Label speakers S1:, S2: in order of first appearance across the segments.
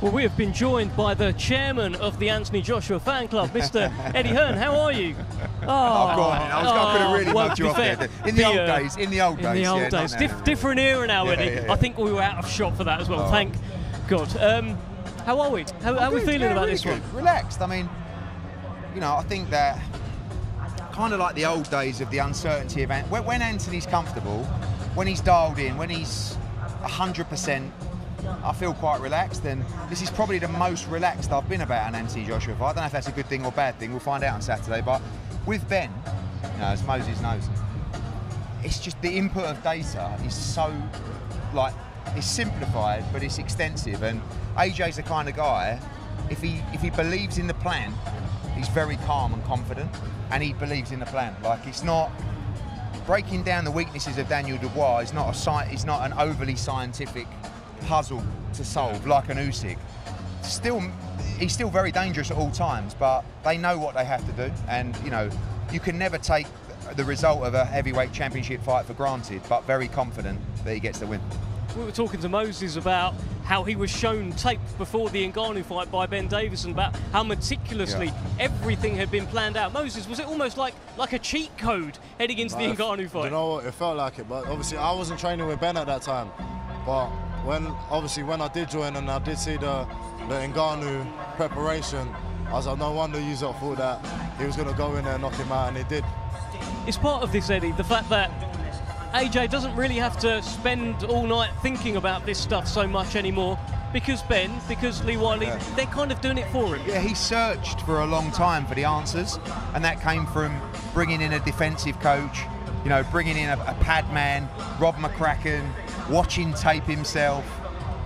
S1: Well, we have been joined by the chairman of the Anthony Joshua fan club, Mr. Eddie Hearn. How are you?
S2: Oh, go on. I could have really
S1: well,
S2: mugged you off there. In the old days.
S1: Different era now, Eddie.
S2: Yeah.
S1: I think we were out of shot for that as well. Thank God. How are we? How are we feeling about
S2: really
S1: this
S2: good.
S1: one?
S2: Relaxed. I mean, you know, I think that kind of like the old days of the uncertainty event. When Anthony's comfortable, when he's dialed in, when he's 100%, I feel quite relaxed, and this is probably the most relaxed I've been about an Anthony Joshua fight. I don't know if that's a good thing or bad thing. We'll find out on Saturday. But with Ben, you know, as Moses knows, it's just the input of data is so, like, it's simplified, but it's extensive. And AJ's the kind of guy, if he believes in the plan, he's very calm and confident, and he believes in the plan. Like, it's not breaking down the weaknesses of Daniel Dubois. It's not an overly scientific puzzle to solve like an Usyk. He's still very dangerous at all times, but they know what they have to do, and you know, you can never take the result of a heavyweight championship fight for granted, but very confident that he gets the win.
S1: We were talking to Moses about how he was shown tape before the Ngannou fight by Ben Davison, about how meticulously everything had been planned out. Moses, was it almost like a cheat code heading into the Ngannou fight?
S3: You know what, it felt like it, but obviously I wasn't training with Ben at that time. But when I did join and I did see the Ngannou preparation, I was like, no wonder you thought that he was going to go in there and knock him out, and he did.
S1: It's part of this, Eddie, the fact that AJ doesn't really have to spend all night thinking about this stuff so much anymore, because Lee Wiley, they're kind of doing it for him.
S2: Yeah, he searched for a long time for the answers, and that came from bringing in a defensive coach, you know, bringing in a pad man, Rob McCracken, watching tape himself,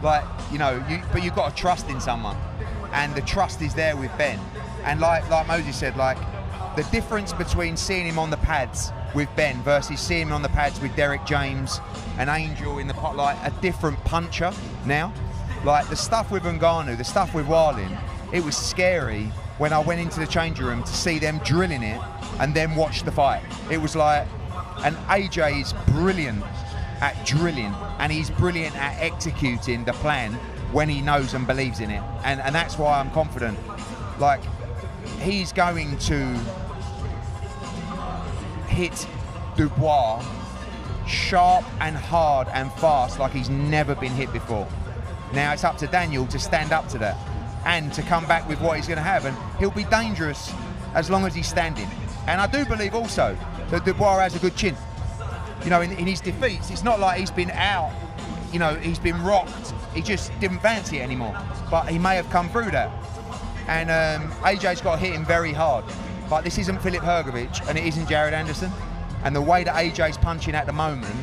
S2: like, you know, but you've got to trust in someone, and the trust is there with Ben. And like Moses said, like, the difference between seeing him on the pads with Ben versus seeing him on the pads with Derek James and Angel in the pot, like a different puncher now. Like the stuff with Ngannou, the stuff with Wilding, it was scary when I went into the changing room to see them drilling it and then watch the fight. It was like, and AJ is brilliant at drilling, and he's brilliant at executing the plan when he knows and believes in it. And that's why I'm confident. Like, he's going to hit Dubois sharp and hard and fast like he's never been hit before. Now it's up to Daniel to stand up to that and to come back with what he's going to have, and he'll be dangerous as long as he's standing. And I do believe also that Dubois has a good chin. You know, in his defeats, it's not like he's been out, you know, he's been rocked. He just didn't fancy it anymore, but he may have come through that. And AJ's got to hit him very hard. But this isn't Filip Hrgović, and it isn't Jared Anderson. And the way that AJ's punching at the moment,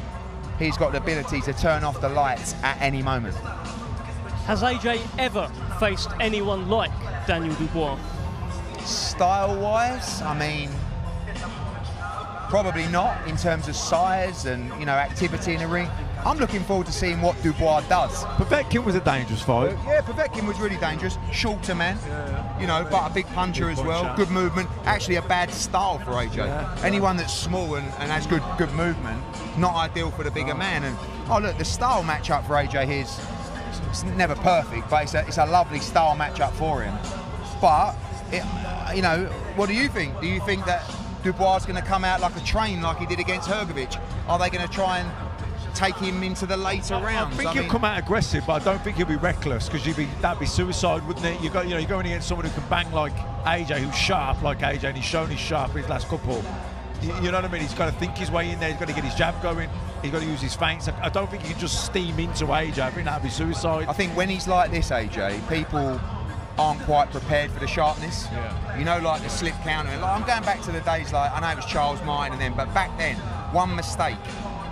S2: he's got the ability to turn off the lights at any moment.
S1: Has AJ ever faced anyone like Daniel Dubois?
S2: Style-wise, I mean, probably not in terms of size and, you know, activity in the ring. I'm looking forward to seeing what Dubois does.
S4: Povetkin was a dangerous fight.
S2: Yeah, Povetkin was really dangerous. Shorter man, you know, but a big puncher as well. Good movement. Actually, a bad style for AJ. Yeah. Anyone that's small and has good movement, not ideal for the bigger man. And oh look, the style matchup for AJ here is, it's never perfect, but it's a lovely style matchup for him. But you know, what do you think? Do you think that Dubois is going to come out like a train, like he did against Hrgović? Are they going to try and take him into the later rounds?
S4: I think he'll come out aggressive, but I don't think he'll be reckless, because that'd be suicide, wouldn't it? You're going against someone who can bang like AJ, who's sharp like AJ, and he's shown he's sharp in his last couple. You know what I mean? He's got to think his way in there. He's got to get his jab going. He's got to use his feints. I don't think he can just steam into AJ. I think that'd be suicide.
S2: I think when he's like this, AJ, people aren't quite prepared for the sharpness. Yeah. You know, like the slip counter. Like, I'm going back to the days, like, I know it was Charles Martin and then, but back then, one mistake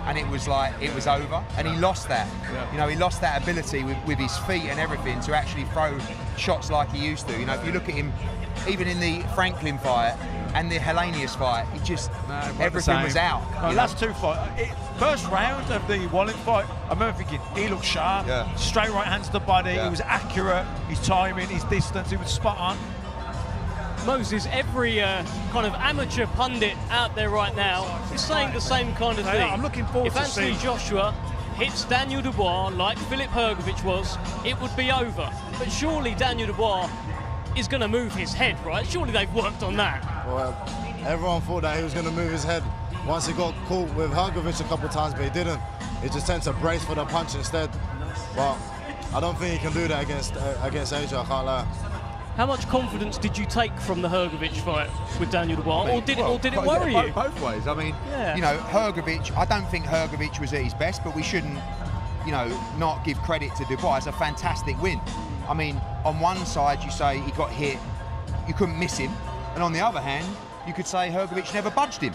S2: and it was like, it was over, and he lost that. Yeah. You know, he lost that ability with his feet and everything to actually throw shots like he used to. You know, if you look at him, even in the Franklin fight and the Hellenius fight, he just, everything was out.
S4: No, last two fights. First round of the Wallen fight, I remember thinking, he looked sharp, straight right hands to the body, he was accurate, his timing, his distance, he was spot on.
S1: Moses, every kind of amateur pundit out there right now is saying the same kind of thing.
S4: I'm looking forward
S1: to seeing. If Anthony Joshua hits Daniel Dubois like Filip Hrgović was, it would be over. But surely Daniel Dubois is going to move his head, right? Surely they've worked on that.
S3: Well, everyone thought that he was going to move his head once he got caught with Hrgović a couple of times, but he didn't. He just tends to brace for the punch instead. But I don't think he can do that against AJ, I can't lie.
S1: How much confidence did you take from the Hrgović fight with Daniel Dubois, or did it worry you?
S2: Both ways. I mean, you know, Hrgović, I don't think Hrgović was at his best, but we shouldn't, you know, not give credit to Dubois. It's a fantastic win. I mean, on one side, you say he got hit, you couldn't miss him, and on the other hand, you could say Hrgović never budged him.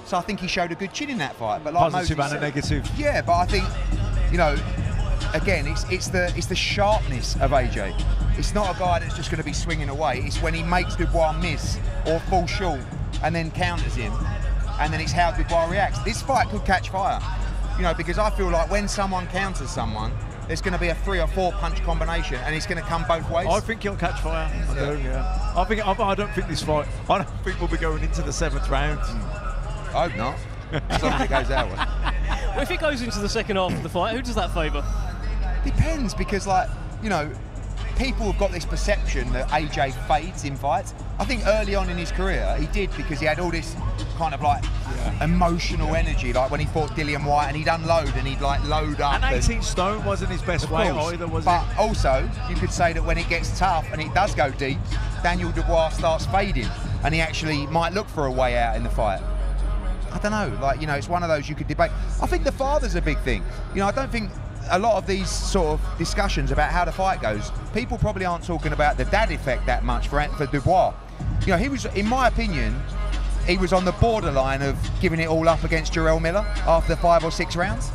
S2: So I think he showed a good chin in that fight. But like
S4: positive and a negative.
S2: Yeah, but I think, you know, again, it's the sharpness of AJ. It's not a guy that's just going to be swinging away. It's when he makes Dubois miss or fall short and then counters him, and then it's how Dubois reacts. This fight could catch fire, you know, because I feel like when someone counters someone, there's going to be a 3 or 4 punch combination, and it's going to come both ways.
S4: I think he'll catch fire. I do, yeah. I don't think this fight. I don't think we'll be going into the 7th round.
S2: I hope not. As long as it goes our way.
S1: Well, if it goes into the second half of the fight, who does that favour?
S2: Depends, because, like, you know, people have got this perception that AJ fades in fights. I think early on in his career he did, because he had all this kind of like emotional energy, like when he fought Dillian White, and he'd unload and he'd like load up.
S4: And 18 stone wasn't his best weight either, was it?
S2: But also, you could say that when it gets tough and it does go deep, Daniel Dubois starts fading, and he actually might look for a way out in the fight. I don't know, like, you know, it's one of those you could debate. I think the father's a big thing. You know, I don't think a lot of these sort of discussions about how the fight goes, people probably aren't talking about the dad effect that much for Dubois. You know, he was, in my opinion, he was on the borderline of giving it all up against Jarrell Miller after 5 or 6 rounds.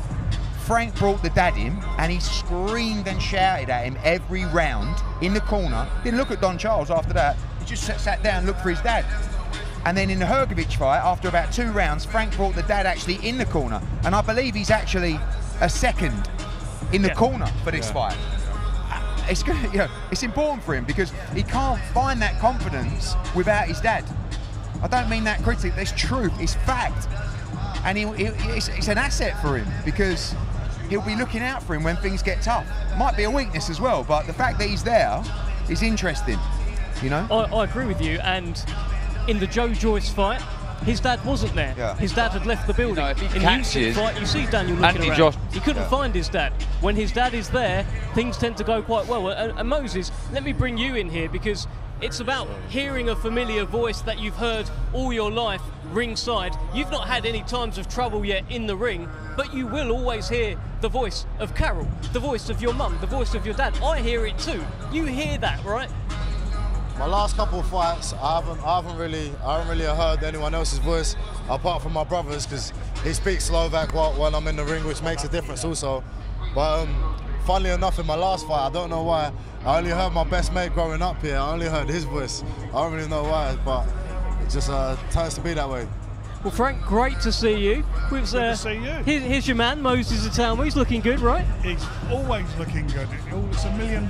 S2: Frank brought the dad in, and he screamed and shouted at him every round in the corner. Didn't look at Don Charles after that. He just sat down and looked for his dad. And then in the Hrgović fight, after about 2 rounds, Frank brought the dad actually in the corner. And I believe he's actually a second in the corner for this fight. It's good, you know, it's important for him, because he can't find that confidence without his dad. I don't mean that critically, it's truth, it's fact. And it's an asset for him, because he'll be looking out for him when things get tough. Might be a weakness as well, but the fact that he's there is interesting, you know?
S1: I agree with you, and in the Joe Joyce fight, his dad wasn't there.
S2: Yeah.
S1: His dad had left the building.
S5: You know, if he
S1: in the Usyk fight, you see Daniel looking around. He couldn't find his dad. When his dad is there, things tend to go quite well. And Moses, let me bring you in here, because it's about hearing a familiar voice that you've heard all your life ringside. You've not had any times of trouble yet in the ring, but you will always hear the voice of Carol, the voice of your mum, the voice of your dad. I hear it too. You hear that, right?
S3: My last couple of fights, I haven't really heard anyone else's voice apart from my brothers, because he speaks Slovak when I'm in the ring, which makes a difference also. But funnily enough, in my last fight, I don't know why, I only heard my best mate growing up here. I only heard his voice. I don't really know why, but it just tends to be that way.
S1: Well, Frank, great to see you.
S6: Good to see you.
S1: Here's your man, Moses Atalma. He's looking good, right?
S6: He's always looking good. It's $1 million.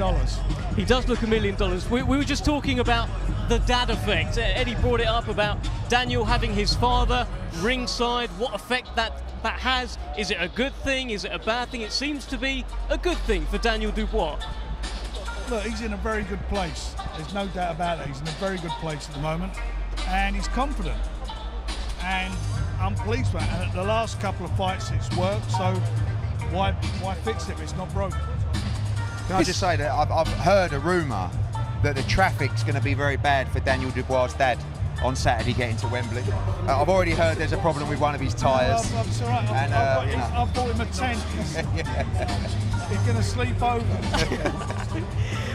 S1: He does look $1 million. We were just talking about the dad effect. Eddie brought it up about Daniel having his father ringside, what effect that has. Is it a good thing? Is it a bad thing? It seems to be a good thing for Daniel Dubois.
S6: Look, he's in a very good place. There's no doubt about it. He's in a very good place at the moment, and he's confident. And I'm pleased with it. And at the last couple of fights, it's worked. So why fix it if it's not broke?
S2: Can I just say that I've heard a rumour that the traffic's going to be very bad for Daniel Dubois' dad on Saturday getting to Wembley. I've already heard there's a problem with one of his tyres.
S6: No, it's all right. I've bought him a tent. He's going to sleep over.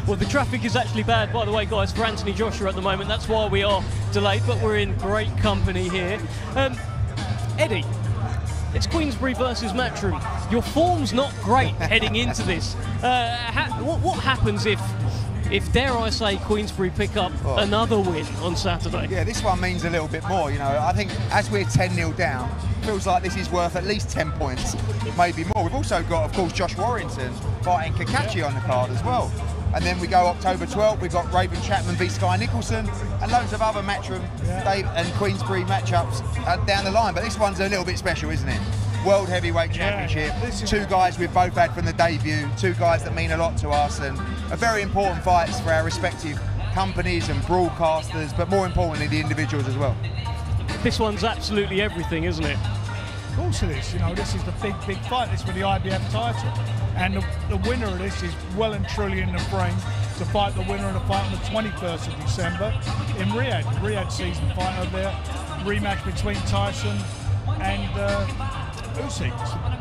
S1: Well, the traffic is actually bad, by the way, guys, for Anthony Joshua at the moment. That's why we are delayed, but we're in great company here. Eddie, it's Queensberry versus Matchroom. Your form's not great heading into this. What happens if, dare I say, Queensberry pick up another win on Saturday?
S2: Yeah, this one means a little bit more. You know, I think as we're 10-0 down, feels like this is worth at least 10 points, maybe more. We've also got, of course, Josh Warrington fighting Kakachi on the card as well. And then we go October 12th, we've got Raven Chapman v Sky Nicholson, and loads of other Matchroom Dave and Queensberry matchups down the line. But this one's a little bit special, isn't it? World Heavyweight Championship. Two guys we've both had from the debut, two guys that mean a lot to us, and are very important fights for our respective companies and broadcasters, but more importantly, the individuals as well.
S1: This one's absolutely everything, isn't it?
S6: Of course it is. You know, this is the big fight. This is for the IBF title. And the winner of this is well and truly in the frame to fight the winner of the fight on the 21st of December in Riyadh. Riyadh season fight over there. Rematch between Tyson and Usyk.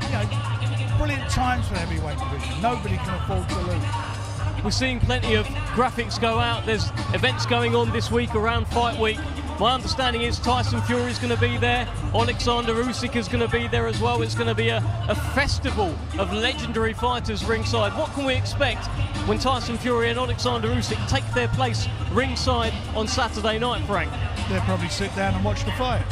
S6: You know, brilliant times for the heavyweight division. Nobody can afford to lose.
S1: We're seeing plenty of graphics go out. There's events going on this week around Fight Week. My understanding is Tyson Fury is going to be there. Alexander Usyk is going to be there as well. It's going to be a festival of legendary fighters ringside. What can we expect when Tyson Fury and Alexander Usyk take their place ringside on Saturday night, Frank?
S6: They'll probably sit down and watch the fight.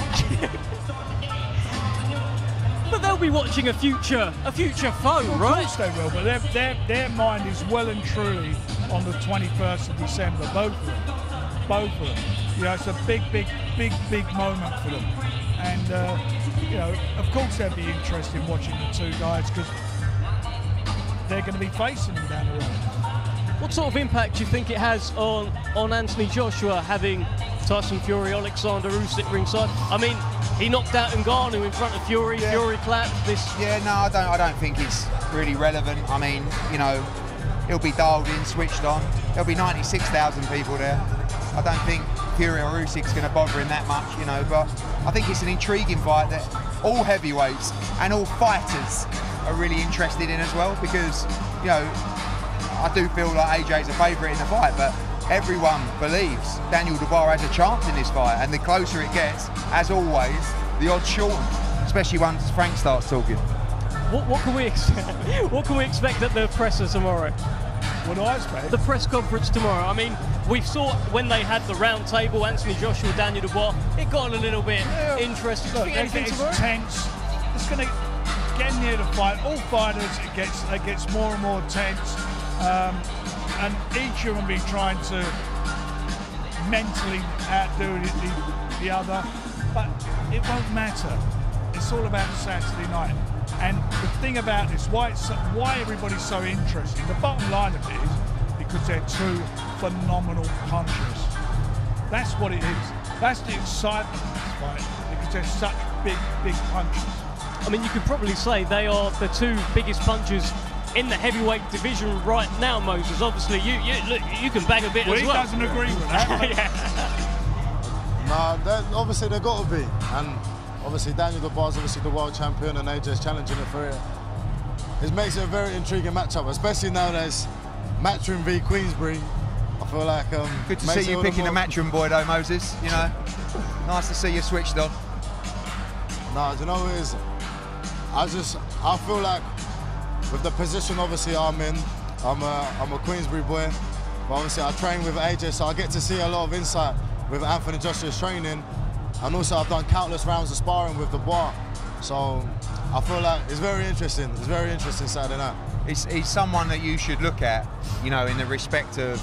S1: But they'll be watching a future foe, right?
S6: Of course they will, but their mind is well and truly on the 21st of December, both of them. Both of them. You know, it's a big moment for them. And, you know, of course they'll be interested in watching the two guys because they're going to be facing them down the road.
S1: What sort of impact do you think it has on Anthony Joshua having Tyson Fury, Alexander Usyk ringside? I mean, he knocked out Ngannou in front of Fury. Yeah. Fury clapped.
S2: Yeah, no, I don't think it's really relevant. I mean, you know, he'll be dialed in, switched on. There'll be 96,000 people there. I don't think Fury or Usyk's going to bother him that much, you know, but I think it's an intriguing fight that all heavyweights and all fighters are really interested in as well, because, you know, I do feel like AJ's a favourite in the fight, but everyone believes Daniel Dubois has a chance in this fight, and the closer it gets, as always, the odds shorten, especially once Frank starts talking.
S1: What can we expect? What can we expect at the presser tomorrow?
S6: What do I expect?
S1: The press conference tomorrow. I mean, we saw when they had the round table, Anthony Joshua, Daniel Dubois, it got a little bit interesting.
S6: Look, it's tense. It's going to get near the fight. All fighters, it gets more and more tense. And each of them be trying to mentally outdo the other. But it won't matter. It's all about Saturday night. And the thing about this, why everybody's so interested, the bottom line of it is because they're two phenomenal punchers. That's what it is. That's the excitement of this fight, because they're such big punchers.
S1: I mean, you could probably say they are the two biggest punchers in the heavyweight division right now, Moses. Obviously, you can bang a bit as well.
S6: He doesn't agree with that.
S3: Yeah. Nah, obviously they've got to be. And obviously Daniel Dubois is obviously the world champion and AJ's challenging it for it. It makes it a very intriguing matchup, especially now there's Matchroom v Queensberry. I feel like
S2: good to see you picking the Matchroom boy though, Moses. You know, nice to see you switched on.
S3: No, do you know what it is? I feel like with the position obviously I'm in, I'm a Queensberry boy, but obviously I train with AJ, so I get to see a lot of insight with Anthony Joshua's training, and also I've done countless rounds of sparring with Dubois, so I feel like it's very interesting. It's very interesting Saturday night.
S2: He's someone that you should look at, you know, in the respect of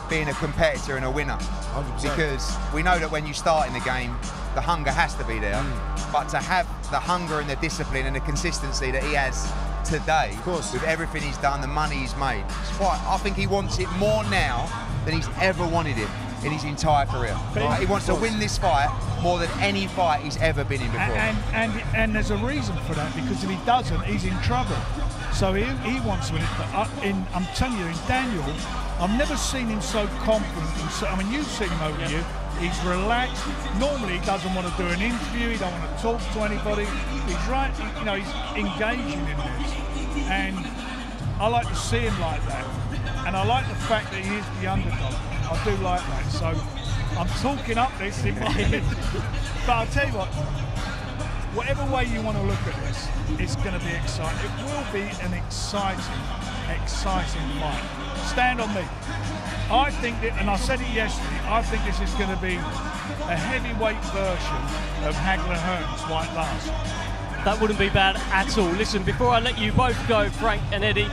S2: being a competitor and a winner.
S3: 100%.
S2: Because we know that when you start in the game, the hunger has to be there. But to have the hunger and the discipline and the consistency that he has today,
S3: of course,
S2: with everything he's done, the money he's made, I think he wants it more now than he's ever wanted it in his entire career. Right? He wants to win this fight more than any fight he's ever been in before.
S6: And there's a reason for that, because if he doesn't, he's in trouble. So he wants to win it. But I'm telling you, in Daniel, I've never seen him so confident. I mean, you've seen him over here. He's relaxed. Normally, he doesn't want to do an interview. He don't want to talk to anybody. He's right. You know, he's engaging in this, and I like to see him like that. And I like the fact that he is the underdog. I do like that. So I'm talking up this in my head. But I'll tell you what. Whatever way you want to look at this, it's going to be exciting. It will be an exciting fight. Stand on me. I think that, and I said it yesterday, I think this is going to be a heavyweight version of Hagler-Hearn's White Last.
S1: That wouldn't be bad at all. Listen, before I let you both go, Frank and Eddie,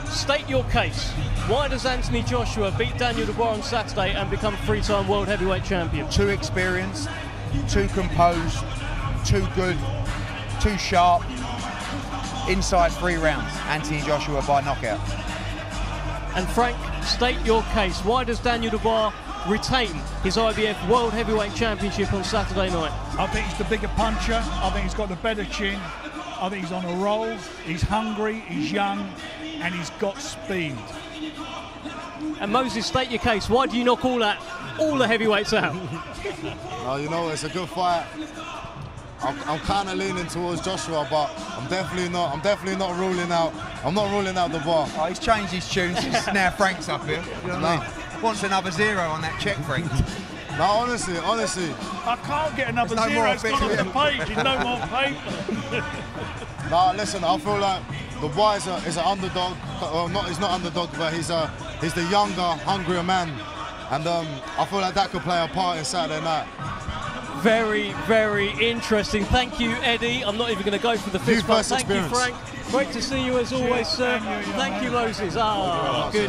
S1: state your case. Why does Anthony Joshua beat Daniel Dubois on Saturday and become three-time world heavyweight champion?
S2: Too experienced, too composed, too good, too sharp. Inside 3 rounds, Anthony Joshua by knockout.
S1: And Frank, state your case. Why does Daniel Dubois retain his IBF World Heavyweight Championship on Saturday night?
S6: I think he's the bigger puncher. I think he's got the better chin. I think he's on a roll. He's hungry, he's young, and he's got speed.
S1: And Moses, state your case. Why do you knock all the heavyweights out?
S3: You know, it's a good fight. I'm kind of leaning towards Joshua, but I'm definitely not ruling out. I'm not ruling out Dubois.
S2: Oh, he's changed his tunes. Now Frank's up here. You know what I mean? Wants another 0 on that check, Frank.
S3: No, honestly.
S6: I can't get another
S2: There's no
S6: 0.
S2: more
S6: It's gone on the page. There's no more paper.
S3: No, listen. I feel like Dubois is an underdog. Well, he's not underdog, but he's the younger, hungrier man, and I feel like that could play a part in Saturday night.
S1: Very, very interesting. Thank you, Eddie. I'm not even going to go for the fist bump. Thank you, Frank. Great to see you as always, sir. Thank you, Moses. Good.